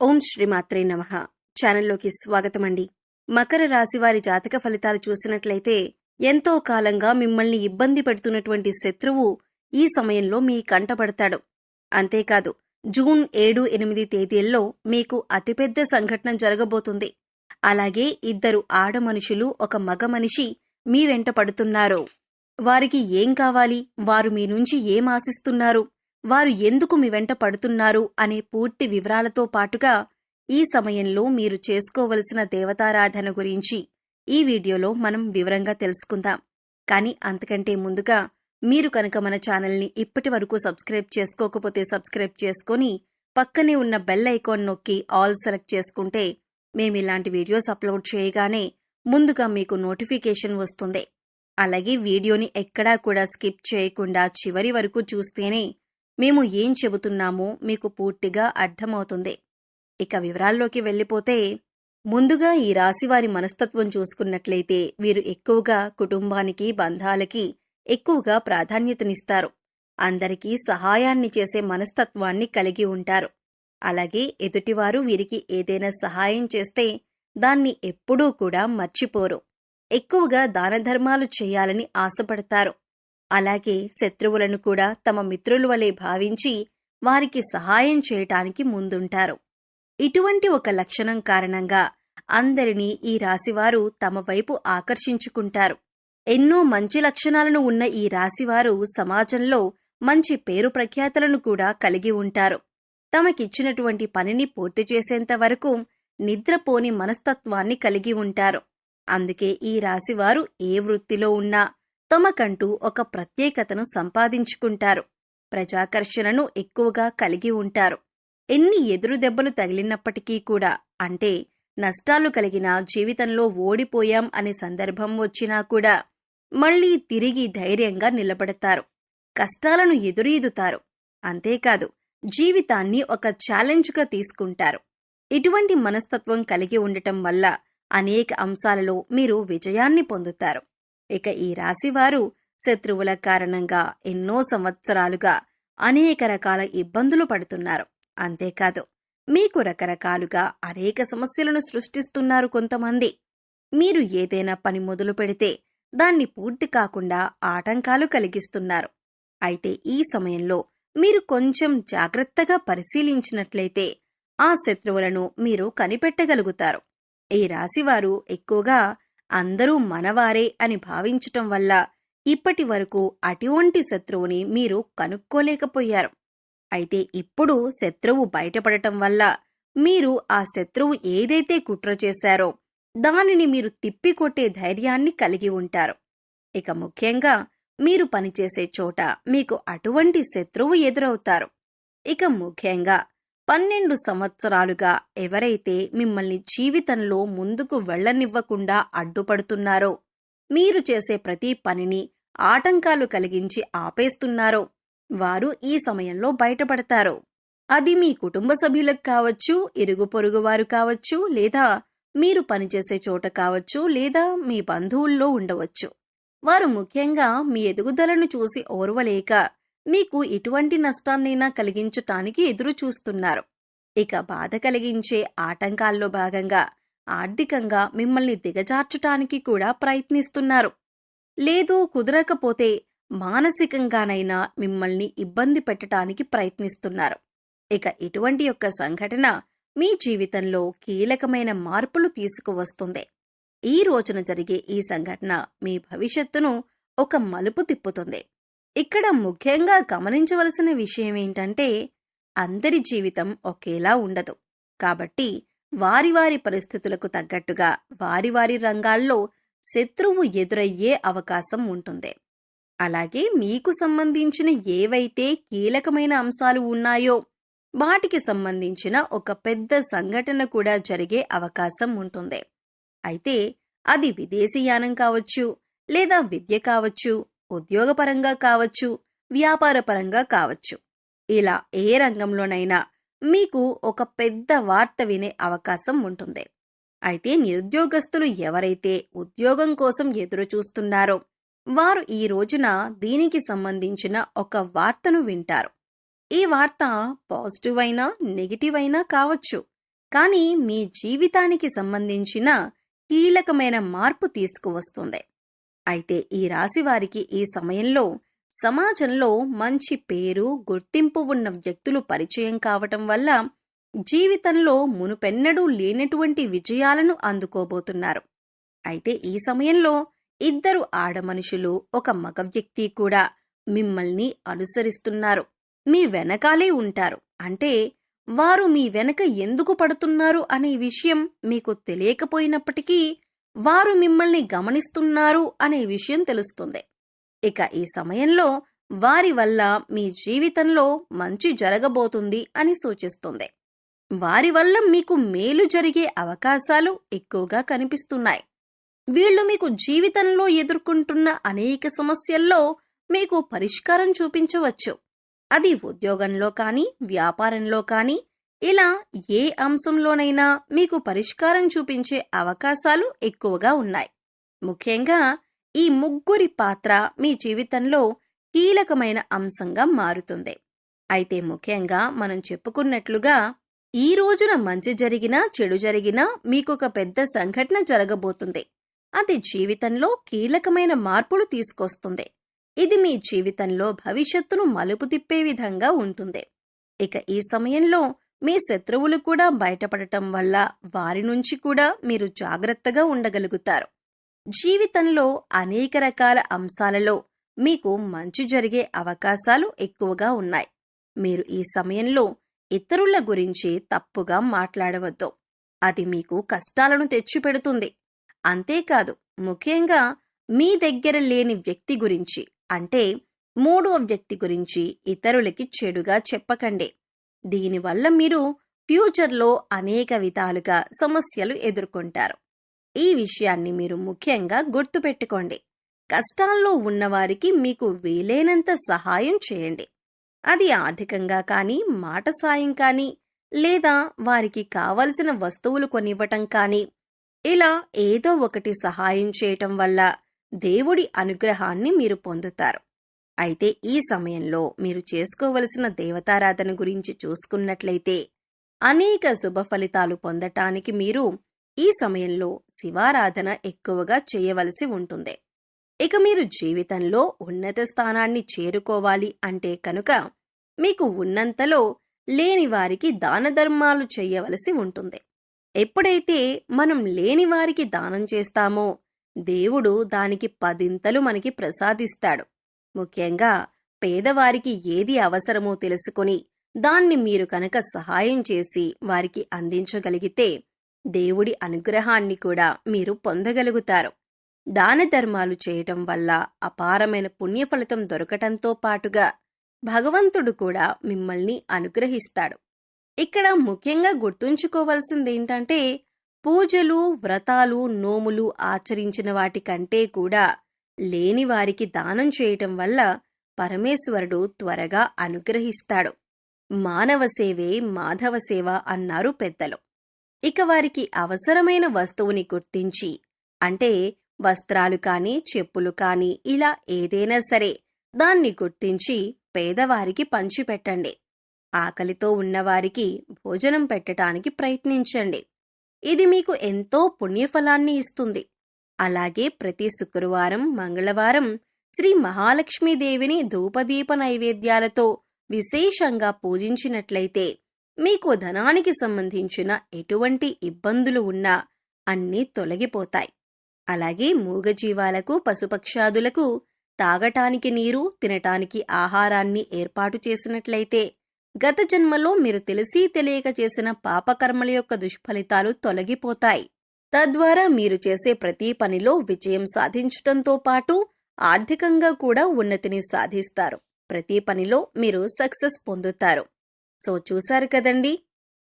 ఓం శ్రీమాత్రే నమః. ఛానల్లోకి స్వాగతమండి. మకర రాశి వారి జాతక ఫలితాలు చూసినట్లయితే ఎంతో కాలంగా మిమ్మల్ని ఇబ్బంది పెడుతున్నటువంటి శత్రువు ఈ సమయంలో మీ కంటపడతాడు. అంతేకాదు జూన్ 7, 8 తేదీల్లో మీకు అతిపెద్ద సంఘటన జరగబోతుంది. అలాగే ఇద్దరు ఆడ మనుషులు, ఒక మగ మనిషి మీ వెంట పడుతున్నారు. వారికి ఏం కావాలి, వారు మీ నుంచి ఏం ఆశిస్తున్నారు, వారు ఎందుకు మీ వెంట పడుతున్నారు అనే పూర్తి వివరాలతో పాటుగా ఈ సమయంలో మీరు చేసుకోవలసిన దేవతారాధన గురించి ఈ వీడియోలో మనం వివరంగా తెలుసుకుందాం. కానీ అంతకంటే ముందుగా మీరు కనుక మన ఛానల్ని ఇప్పటి వరకు సబ్స్క్రైబ్ చేసుకోకపోతే సబ్స్క్రైబ్ చేసుకొని పక్కనే ఉన్న బెల్ ఐకాన్ నొక్కి ఆల్ సెలెక్ట్ చేసుకుంటే మేమిలాంటి వీడియోస్ అప్లోడ్ చేయగానే ముందుగా మీకు నోటిఫికేషన్ వస్తుంది. అలాగే వీడియోని ఎక్కడా కూడా స్కిప్ చేయకుండా చివరి వరకు చూస్తేనే మేము ఏం చెబుతున్నామో మీకు పూర్తిగా అర్థమవుతుంది. ఇక వివరాల్లోకి వెళ్ళిపోతే ముందుగా ఈ రాశివారి మనస్తత్వం చూసుకున్నట్లయితే వీరు ఎక్కువగా కుటుంబానికి, బంధాలకి ఎక్కువగా ప్రాధాన్యతనిస్తారు. అందరికీ సహాయాన్ని చేసే మనస్తత్వాన్ని కలిగి ఉంటారు. అలాగే ఎదుటివారు వీరికి ఏదైనా సహాయం చేస్తే దాన్ని ఎప్పుడూ కూడా మర్చిపోరు. ఎక్కువగా దానధర్మాలు చేయాలని ఆశపడతారు. అలాగే శత్రువులను కూడా తమ మిత్రుల వలె భావించి వారికి సహాయం చేయటానికి ముందుంటారు. ఇటువంటి ఒక లక్షణం కారణంగా అందరినీ ఈ రాశివారు తమ వైపు ఆకర్షించుకుంటారు. ఎన్నో మంచి లక్షణాలను ఉన్న ఈ రాశివారు సమాజంలో మంచి పేరు ప్రఖ్యాతులను కూడా కలిగి ఉంటారు. తమకిచ్చినటువంటి పనిని పూర్తి చేసేంత వరకు నిద్రపోని మనస్తత్వాన్ని కలిగి ఉంటారు. అందుకే ఈ రాశివారు ఏ వృత్తిలో ఉన్నా తమకంటూ ఒక ప్రత్యేకతను సంపాదించుకుంటారు. ప్రజాకర్షణను ఎక్కువగా కలిగి ఉంటారు. ఎన్ని ఎదురు దెబ్బలు తగిలినప్పటికీ కూడా, అంటే నష్టాలు కలిగినా, జీవితంలో ఓడిపోయాం అనే సందర్భం వచ్చినా కూడా మళ్లీ తిరిగి ధైర్యంగా నిలబడతారు. కష్టాలను ఎదురీదుతారు. అంతేకాదు జీవితాన్ని ఒక ఛాలెంజ్గా తీసుకుంటారు. ఇటువంటి మనస్తత్వం కలిగి ఉండటం వల్ల అనేక అంశాలలో మీరు విజయాన్ని పొందుతారు. ఇక ఈ రాశివారు శత్రువుల కారణంగా ఎన్నో సంవత్సరాలుగా అనేక రకాల ఇబ్బందులు పడుతున్నారు. అంతేకాదు మీకు రకరకాలుగా అనేక సమస్యలను సృష్టిస్తున్నారు కొంతమంది. మీరు ఏదైనా పని మొదలు పెడితే దాన్ని పూర్తి కాకుండా ఆటంకాలు కలిగిస్తున్నారు. అయితే ఈ సమయంలో మీరు కొంచెం జాగ్రత్తగా పరిశీలించినట్లయితే ఆ శత్రువులను మీరు కనిపెట్టగలుగుతారు. ఈ రాశివారు ఎక్కువగా అందరూ మనవారే అని భావించటం వల్ల ఇప్పటి వరకు అటువంటి శత్రువుని మీరు కనుక్కోలేకపోయారు. అయితే ఇప్పుడు శత్రువు బయటపడటం వల్ల మీరు ఆ శత్రువు ఏదైతే కుట్ర చేశారో దానిని మీరు తిప్పికొట్టే ధైర్యాన్ని కలిగి ఉంటారు. ఇక ముఖ్యంగా మీరు పనిచేసే చోట మీకు అటువంటి శత్రువు ఎదురవుతారు. ఇక ముఖ్యంగా 12 సంవత్సరాలుగా ఎవరైతే మిమ్మల్ని జీవితంలో ముందుకు వెళ్లనివ్వకుండా అడ్డుపడుతున్నారో, మీరు చేసే ప్రతి పనిని ఆటంకాలు కలిగించి ఆపేస్తున్నారో వారు ఈ సమయంలో బయటపడతారు. అది మీ కుటుంబ సభ్యులకు కావచ్చు, ఇరుగు పొరుగు వారు కావచ్చు, లేదా మీరు పనిచేసే చోట కావచ్చు, లేదా మీ బంధువుల్లో ఉండవచ్చు. వారు ముఖ్యంగా మీ ఎదుగుదలను చూసి ఓర్వలేక మీకు ఇటువంటి నష్టాన్నైనా కలిగించటానికి ఎదురు చూస్తున్నారు. ఇక బాధ కలిగించే ఆటంకాల్లో భాగంగా ఆర్థికంగా మిమ్మల్ని దిగజార్చటానికి కూడా ప్రయత్నిస్తున్నారు. లేదు కుదరకపోతే మానసికంగానైనా మిమ్మల్ని ఇబ్బంది పెట్టడానికి ప్రయత్నిస్తున్నారు. ఇక ఇటువంటి యొక్క సంఘటన మీ జీవితంలో కీలకమైన మార్పులు తీసుకువస్తుంది. ఈ రోజున జరిగే ఈ సంఘటన మీ భవిష్యత్తును ఒక మలుపు తిప్పుతుంది. ఇక్కడ ముఖ్యంగా గమనించవలసిన విషయం ఏంటంటే అందరి జీవితం ఒకేలా ఉండదు. కాబట్టి వారి వారి పరిస్థితులకు తగ్గట్టుగా వారి వారి రంగాల్లో శత్రువు ఎదురయ్యే అవకాశం ఉంటుంది. అలాగే మీకు సంబంధించిన ఏవైతే కీలకమైన అంశాలు ఉన్నాయో వాటికి సంబంధించిన ఒక పెద్ద సంఘటన కూడా జరిగే అవకాశం ఉంటుంది. అయితే అది విదేశీయానం కావచ్చు, లేదా విద్య కావచ్చు, ఉద్యోగపరంగా కావచ్చు, వ్యాపారపరంగా కావచ్చు. ఇలా ఏ రంగంలోనైనా మీకు ఒక పెద్ద వార్త వినే అవకాశం ఉంటుంది. అయితే నిరుద్యోగస్తులు ఎవరైతే ఉద్యోగం కోసం ఎదురు చూస్తున్నారో వారు ఈ రోజున దీనికి సంబంధించిన ఒక వార్తను వింటారు. ఈ వార్త పాజిటివ్ అయినా నెగిటివ్ అయినా కావచ్చు. కానీ మీ జీవితానికి సంబంధించిన కీలకమైన మార్పు తీసుకువస్తుంది. అయితే ఈ రాశివారికి ఈ సమయంలో సమాజంలో మంచి పేరు, గుర్తింపు ఉన్న వ్యక్తులు పరిచయం కావటం వల్ల జీవితంలో మునుపెన్నడూ లేనటువంటి విజయాలను అందుకోబోతున్నారు. అయితే ఈ సమయంలో ఇద్దరు ఆడమనుషులు, ఒక మగ వ్యక్తి కూడా మిమ్మల్ని అనుసరిస్తున్నారు. మీ వెనకాలే ఉంటారు. అంటే వారు మీ వెనక ఎందుకు పడుతున్నారు అనే విషయం మీకు తెలియకపోయినప్పటికీ వారు మిమ్మల్ని గమనిస్తున్నారు అనే విషయం తెలుస్తుంది. ఇక ఈ సమయంలో వారి వల్ల మీ జీవితంలో మంచి జరగబోతుంది అని సూచిస్తుంది. వారి వల్ల మీకు మేలు జరిగే అవకాశాలు ఎక్కువగా కనిపిస్తున్నాయి. వీళ్ళు మీకు జీవితంలో ఎదుర్కొంటున్న అనేక సమస్యల్లో మీకు పరిష్కారం చూపించవచ్చు. అది ఉద్యోగంలో కానీ, వ్యాపారంలో కానీ, ఇలా ఏ అంశంలోనైనా మీకు పరిష్కారం చూపించే అవకాశాలు ఎక్కువగా ఉన్నాయి. ముఖ్యంగా ఈ ముగ్గురి పాత్ర మీ జీవితంలో కీలకమైన అంశంగా మారుతుంది. అయితే ముఖ్యంగా మనం చెప్పుకున్నట్లుగా ఈ రోజున మంచి జరిగినా, చెడు జరిగినా మీకొక పెద్ద సంఘటన జరగబోతుంది. అది జీవితంలో కీలకమైన మార్పులు తీసుకొస్తుంది. ఇది మీ జీవితంలో భవిష్యత్తును మలుపు తిప్పే విధంగా ఉంటుంది. ఇక ఈ సమయంలో మీ శత్రువులు కూడా బయటపడటం వల్ల వారి నుంచి కూడా మీరు జాగ్రత్తగా ఉండగలుగుతారు. జీవితంలో అనేక రకాల అంశాలలో మీకు మంచి జరిగే అవకాశాలు ఎక్కువగా ఉన్నాయి. మీరు ఈ సమయంలో ఇతరుల గురించి తప్పుగా మాట్లాడవద్దు. అది మీకు కష్టాలను తెచ్చిపెడుతుంది. అంతేకాదు, ముఖ్యంగా మీ దగ్గర లేని వ్యక్తి గురించి, అంటే మూడో వ్యక్తి గురించి ఇతరులకి చెడుగా చెప్పకండి. దీనివల్ల మీరు ఫ్యూచర్లో అనేక విధాలుగా సమస్యలు ఎదుర్కొంటారు. ఈ విషయాన్ని మీరు ముఖ్యంగా గుర్తుపెట్టుకోండి. కష్టాల్లో ఉన్నవారికి మీకు వీలైనంత సహాయం చేయండి. అది ఆర్థికంగా కానీ, మాట సాయం కానీ, లేదా వారికి కావలసిన వస్తువులు కొనివ్వటం కానీ, ఇలా ఏదో ఒకటి సహాయం చేయటం వల్ల దేవుడి అనుగ్రహాన్ని మీరు పొందుతారు. అయితే ఈ సమయంలో మీరు చేసుకోవలసిన దేవతారాధన గురించి చూసుకున్నట్లయితే అనేక శుభ ఫలితాలు పొందటానికి మీరు ఈ సమయంలో శివారాధన ఎక్కువగా చేయవలసి ఉంటుంది. ఇక మీరు జీవితంలో ఉన్నత స్థానాన్ని చేరుకోవాలి అంటే కనుక మీకు ఉన్నంతలో లేని వారికి దాన ధర్మాలు చేయవలసి ఉంటుంది. ఎప్పుడైతే మనం లేని వారికి దానం చేస్తామో దేవుడు దానికి 10 మనకి ప్రసాదిస్తాడు. ముఖ్యంగా పేదవారికి ఏది అవసరమో తెలుసుకొని దాన్ని మీరు కనుక సహాయం చేసి వారికి అందించగలిగితే దేవుడి అనుగ్రహాన్ని కూడా మీరు పొందగలుగుతారు. దాన ధర్మాలు చేయటం వల్ల అపారమైన పుణ్యఫలితం దొరకటంతో పాటుగా భగవంతుడు కూడా మిమ్మల్ని అనుగ్రహిస్తాడు. ఇక్కడ ముఖ్యంగా గుర్తుంచుకోవలసిందేంటంటే పూజలు, వ్రతాలు, నోములు ఆచరించిన వాటికంటే కూడా లేని వారికి దానం చేయటం వల్ల పరమేశ్వరుడు త్వరగా అనుగ్రహిస్తాడు. మానవ సేవే మాధవ సేవ అన్నారు పెద్దలు. ఇక వారికి అవసరమైన వస్తువుని గుర్తించి, అంటే వస్త్రాలు కానీ, చెప్పులు కానీ, ఇలా ఏదైనా సరే దాన్ని గుర్తించి పేదవారికి పంచిపెట్టండి. ఆకలితో ఉన్నవారికి భోజనం పెట్టడానికి ప్రయత్నించండి. ఇది మీకు ఎంతో పుణ్యఫలాన్ని ఇస్తుంది. అలాగే ప్రతి శుక్రవారం, మంగళవారం శ్రీ మహాలక్ష్మీదేవిని ధూపదీప నైవేద్యాలతో విశేషంగా పూజించినట్లయితే మీకు ధనానికి సంబంధించిన ఎటువంటి ఇబ్బందులు ఉన్నా అన్నీ తొలగిపోతాయి. అలాగే మూగజీవాలకు, పశుపక్షాదులకు తాగటానికి నీరు, తినటానికి ఆహారాన్ని ఏర్పాటు చేసినట్లయితే గత జన్మలో మీరు తెలిసి తెలియక చేసిన పాపకర్మల యొక్క దుష్ఫలితాలు తొలగిపోతాయి. తద్వారా మీరు చేసే ప్రతి పనిలో విజయం సాధించటంతో పాటు ఆర్థికంగా కూడా ఉన్నతిని సాధిస్తారు. ప్రతి పనిలో మీరు సక్సెస్ పొందుతారు. సో చూశారు కదండి,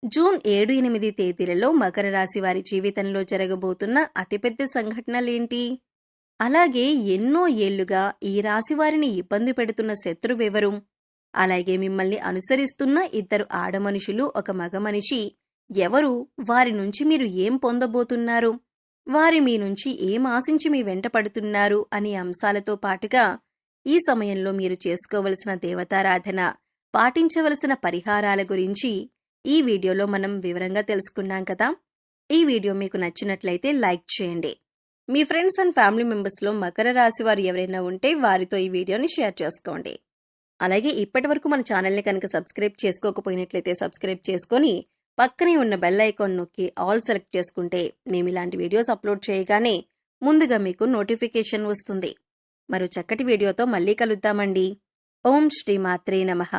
జూన్ 7, 8 తేదీలలో మకర రాశి వారి జీవితంలో జరగబోతున్న అతిపెద్ద సంఘటనలేంటి? అలాగే ఎన్నో ఏళ్లుగా ఈ రాశి వారిని ఇబ్బంది పెడుతున్న శత్రువెవరు? అలాగే మిమ్మల్ని అనుసరిస్తున్న ఇద్దరు ఆడమనుషులు, ఒక మగ మనిషి ఎవరు? వారి నుంచి మీరు ఏం పొందబోతున్నారు? వారి మీ నుంచి ఏం ఆశించి మీ వెంట పడుతున్నారు అనే అంశాలతో పాటుగా ఈ సమయంలో మీరు చేసుకోవలసిన దేవతారాధన, పాటించవలసిన పరిహారాల గురించి ఈ వీడియోలో మనం వివరంగా తెలుసుకున్నాం కదా. ఈ వీడియో మీకు నచ్చినట్లయితే లైక్ చేయండి. మీ ఫ్రెండ్స్ అండ్ ఫ్యామిలీ మెంబర్స్లో మకర రాశి వారు ఎవరైనా ఉంటే వారితో ఈ వీడియోని షేర్ చేసుకోండి. అలాగే ఇప్పటివరకు మన ఛానల్ని కనుక సబ్స్క్రైబ్ చేసుకోకపోయినట్లయితే సబ్స్క్రైబ్ చేసుకొని పక్కనే ఉన్న బెల్ ఐకాన్ నొక్కి ఆల్ సెలెక్ట్ చేసుకుంటే మేము ఇలాంటి వీడియోస్ అప్లోడ్ చేయగానే ముందుగా మీకు నోటిఫికేషన్ వస్తుంది. మరో చక్కటి వీడియోతో మళ్ళీ కలుద్దామండి. ఓం శ్రీ మాత్రే నమః.